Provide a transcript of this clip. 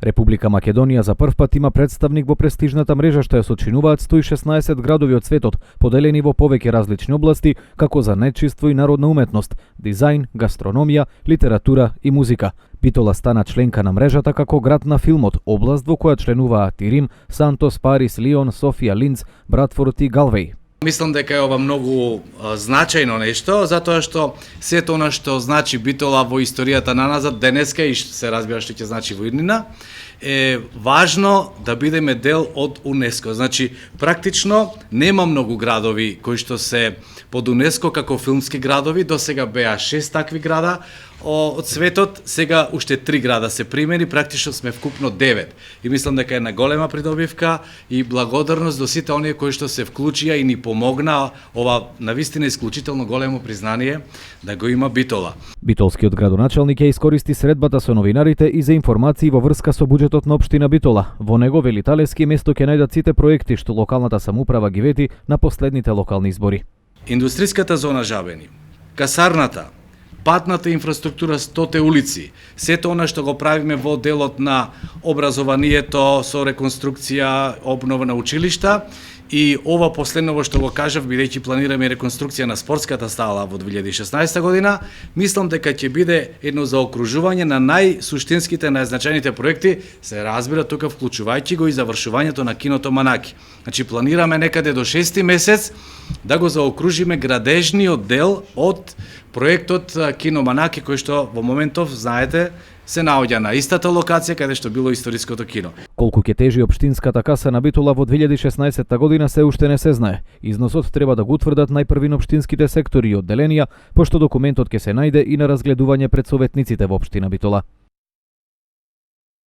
Република Македонија за прв пат има представник во престижната мрежа што ја сочинуваат 116 градови од светот, поделени во повеќе различни области, како за наетчиство и народна уметност, дизајн, гастрономија, литература и музика. Битола стана членка на мрежата како град на филмот, област во која членуваат и Рим, Сантос, Парис, Лион, Софија, Линц, Братфорд и Галвеј. Мислам дека е ова многу значајно нешто, затоа што сето она што значи Битола во историјата на назад денеска и се разбира што ќе значи во иднина, е важно да бидеме дел од УНЕСКО. Значи, практично нема многу градови кои што се под УНЕСКО како филмски градови, до сега беа 6 такви града од светот, сега уште 3 града се примени, практично сме вкупно 9. И мислам дека е една голема придобивка и благодарност до сите оние кои што се вклучија и ни помогна ова навистина исклучително големо признание да го има Битола. Битолскиот градоначалник ја искористи средбата со новинарите и за информации во врска со буџетот на општина Битола. Во него, вели Талески, место ќе најдат сите проекти што локалната самоуправа ги вети на последните локални избори. Индустријската зона Жабени, касарната, патната инфраструктура, 100 улици, сето она што го правиме во делот на образованието со реконструкција, обнова на училишта и ова последново што го кажав, бидејќи планираме реконструкција на спортската стала во 2016 година, мислам дека ќе биде едно заокружување на најсуштинските, најзначајните проекти, се разбира тука вклучувајќи го и завршувањето на киното Манаки. Значи планираме некаде до 6 месец да го заокружиме градежниот дел од проектот Кино Манаки, кој што во моментов, знаете, се наоѓа на истата локација каде што било историското кино. Колку ќе тежи општинската каса на Битола во 2016 година се уште не се знае. Износот треба да го утврдат најпрвин општинските сектори и одделенија, пошто документот ќе се најде и на разгледување пред советниците во општина Битола.